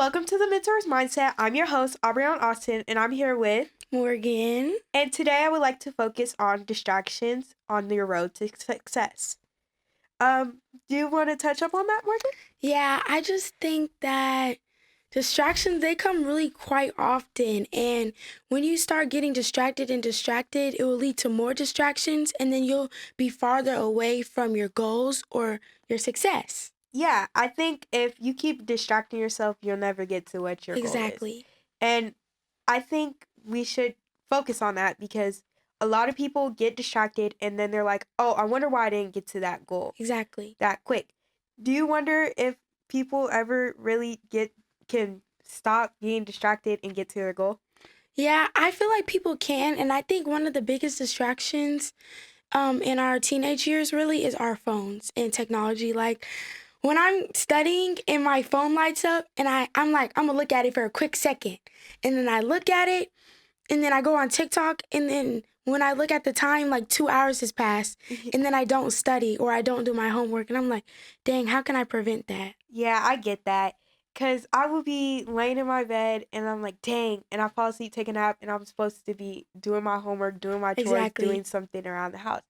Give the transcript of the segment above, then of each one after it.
welcome to the Mentors Mindset. I'm your host, Aubrion Austin, and I'm here with Morgan. And today I would like to focus on distractions on your road to success. Do you want to touch up on that, Morgan? Yeah, I just think that distractions, they come really quite often. And when you start getting distracted, it will lead to more distractions, and then you'll be farther away from your goals or your success. Yeah, I think if you keep distracting yourself, you'll never get to what your goal is. Exactly. And I think we should focus on that because a lot of people get distracted and then they're like, oh, I wonder why I didn't get to that goal Exactly. that quick. Do you wonder if people ever really can stop being distracted and get to their goal? Yeah, I feel like people can. And I think one of the biggest distractions in our teenage years really is our phones and technology. Like, when I'm studying and my phone lights up and I'm like, I'm gonna look at it for a quick second. And then I look at it and then I go on TikTok, and then when I look at the time, like 2 hours has passed, and then I don't study or I don't do my homework. And I'm like, dang, how can I prevent that? Yeah, I get that. Because I would be laying in my bed and I'm like, dang. And I fall asleep, take a nap, and I'm supposed to be doing my homework, doing my chores, Exactly. doing something around the house.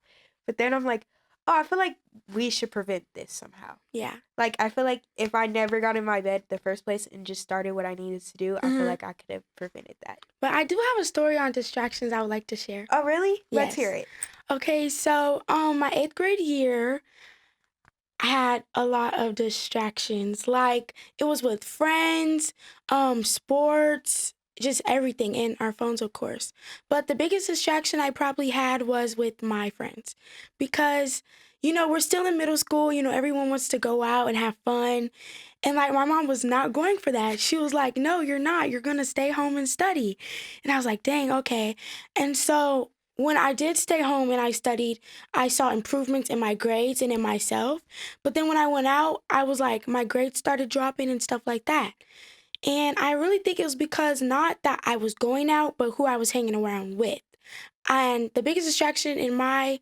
But then I'm like, oh, I feel like we should prevent this somehow. Yeah. Like, I feel like if I never got in my bed the first place and just started what I needed to do, I feel like I could have prevented that. But I do have a story on distractions I would like to share. Oh, really? Let's Yes. hear it. Okay, so my 8th grade year, I had a lot of distractions. Like, it was with friends, sports, just everything, and our phones, of course. But the biggest distraction I probably had was with my friends because, we're still in middle school. Everyone wants to go out and have fun. And, like, my mom was not going for that. She was like, no, you're not. You're going to stay home and study. And I was like, dang, okay. And so when I did stay home and I studied, I saw improvements in my grades and in myself. But then when I went out, I was like, my grades started dropping and stuff like that. And I really think it was because not that I was going out, but who I was hanging around with. And the biggest distraction in my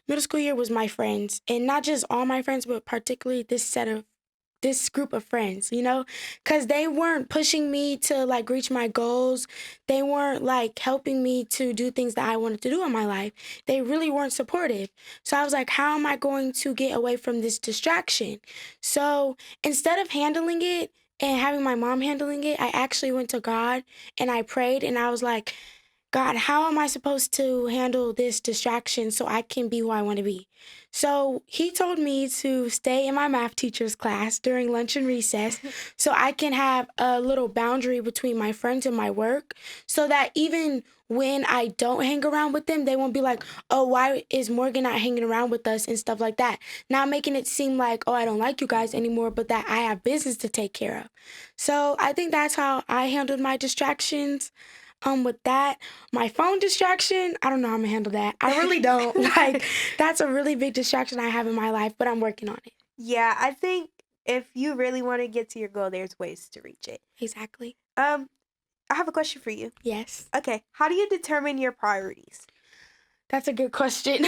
middle school year was my friends. And not just all my friends, but particularly this group of friends, because they weren't pushing me to like reach my goals. They weren't like helping me to do things that I wanted to do in my life. They really weren't supportive. So I was like, how am I going to get away from this distraction? So instead of handling it and having my mom handling it, I actually went to God and I prayed and I was like, God, how am I supposed to handle this distraction so I can be who I want to be? So he told me to stay in my math teacher's class during lunch and recess so I can have a little boundary between my friends and my work so that even when I don't hang around with them, they won't be like, oh, why is Morgan not hanging around with us and stuff like that? Not making it seem like, oh, I don't like you guys anymore, but that I have business to take care of. So I think that's how I handled my distractions. With that, my phone distraction, I don't know how I'm gonna handle that. I really don't. Like, that's a really big distraction I have in my life, but I'm working on it. Yeah, I think if you really want to get to your goal, there's ways to reach it. Exactly. I have a question for you. Yes. Okay, how do you determine your priorities? That's a good question.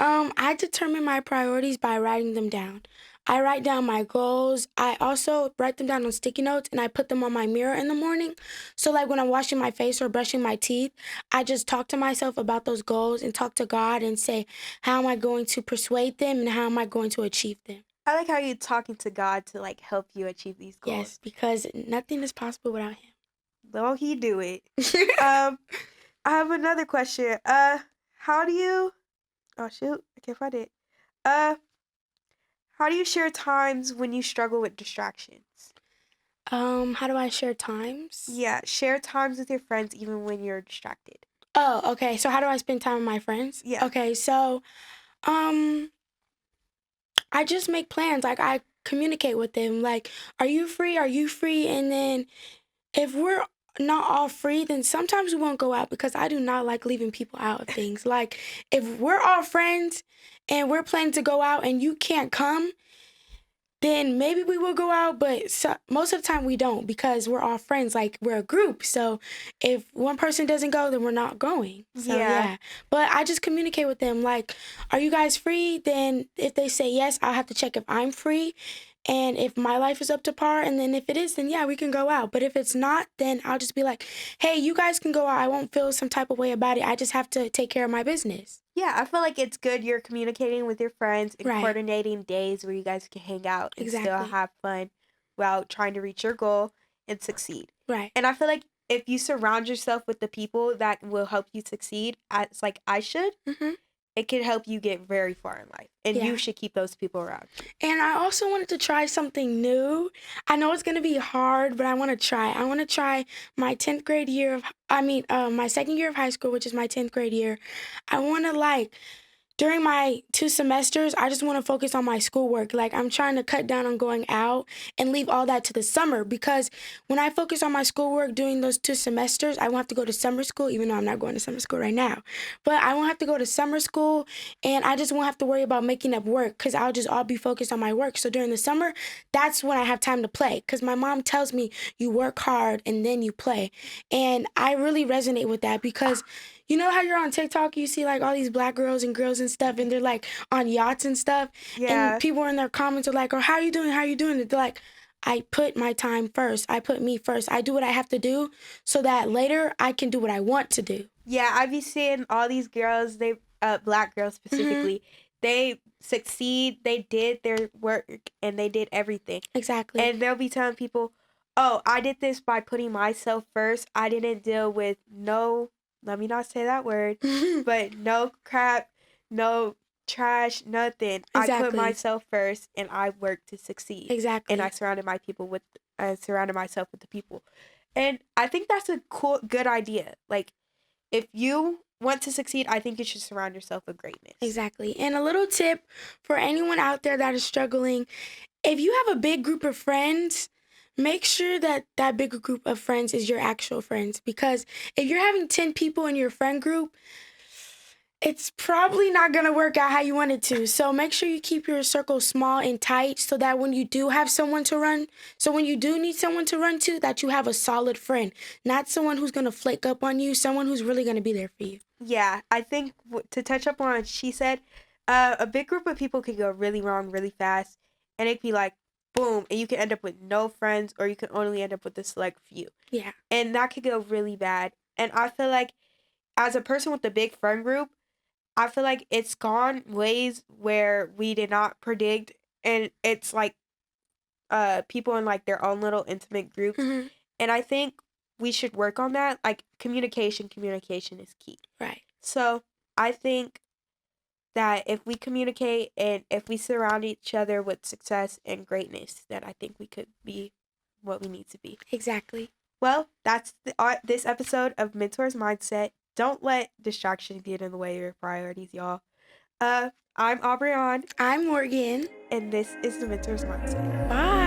I determine my priorities by writing them down. I write down my goals. I also write them down on sticky notes and I put them on my mirror in the morning. So like when I'm washing my face or brushing my teeth, I just talk to myself about those goals and talk to God and say, how am I going to persuade them and how am I going to achieve them? I like how you're talking to God to like help you achieve these goals. Yes, because nothing is possible without him. Well, he do it. I have another question. How do you Oh shoot, I can't find it. How do you share times when you struggle with distractions? How do I share times? Yeah, share times with your friends even when you're distracted. Oh, okay. So how do I spend time with my friends? Yeah. Okay, so I just make plans. Like I communicate with them. Like, are you free? Are you free? And then if we're not all free, then sometimes we won't go out because I do not like leaving people out of things. Like if we're all friends and we're planning to go out and you can't come, then maybe we will go out, but most of the time we don't because we're all friends, like we're a group. So if one person doesn't go, then we're not going. So yeah. But I just communicate with them like, are you guys free? Then if they say yes, I'll have to check if I'm free. And if my life is up to par, and then if it is, then yeah, we can go out. But if it's not, then I'll just be like, hey, you guys can go out. I won't feel some type of way about it. I just have to take care of my business. Yeah, I feel like it's good you're communicating with your friends and Right. coordinating days where you guys can hang out and still Exactly. have fun while trying to reach your goal and succeed. Right. And I feel like if you surround yourself with the people that will help you succeed, as like I should, Mm-hmm. it can help you get very far in life. And Yeah. you should keep those people around you. And I also wanted to try something new. I know it's going to be hard, but I want to try. I want to try my 10th grade year of, my second year of high school, which is my 10th grade year. I want to during my 2 semesters, I just want to focus on my schoolwork. Like, I'm trying to cut down on going out and leave all that to the summer, because when I focus on my schoolwork during those 2 semesters, I won't have to go to summer school, even though I'm not going to summer school right now. But I won't have to go to summer school, and I just won't have to worry about making up work, because I'll just all be focused on my work. So during the summer, that's when I have time to play, because my mom tells me you work hard and then you play. And I really resonate with that, because you know how you're on TikTok, you see like all these black girls and girls and stuff, and they're like on yachts and stuff, Yeah. and people in their comments are like, "Oh, how you doing? How you doing?" And they're like, "I put my time first. I put me first. I do what I have to do so that later I can do what I want to do." Yeah, I be seeing all these girls, they black girls specifically, they succeed, they did their work and they did everything. Exactly. And they'll be telling people, "Oh, I did this by putting myself first. I didn't deal with no, let me not say that word, but no crap, no trash, nothing. I put Exactly. myself first and I worked to succeed. Exactly. And I surrounded myself with the people." And I think that's a good idea. Like, if you want to succeed, I think you should surround yourself with greatness. Exactly. And a little tip for anyone out there that is struggling: if you have a big group of friends, make sure that that bigger group of friends is your actual friends. Because if you're having 10 people in your friend group, it's probably not going to work out how you want it to. So make sure you keep your circle small and tight, so that when you do have someone to run, so when you do need someone to run to, that you have a solid friend, not someone who's going to flake up on you, someone who's really going to be there for you. Yeah, I think to touch up on what she said, a big group of people could go really wrong really fast, and it'd be like, boom, and you can end up with no friends, or you can only end up with a select few. Yeah. And that could go really bad. And I feel like, as a person with a big friend group, I feel like it's gone ways where we did not predict, and it's like people in like their own little intimate groups. Mm-hmm. And I think we should work on that. Like, communication is key. Right. So I think that if we communicate and if we surround each other with success and greatness, then I think we could be what we need to be. Exactly. Well, that's this episode of Mentors Mindset. Don't let distractions get in the way of your priorities, y'all. I'm Aubrey, I'm Morgan. and this is the Mentors Mindset. Bye.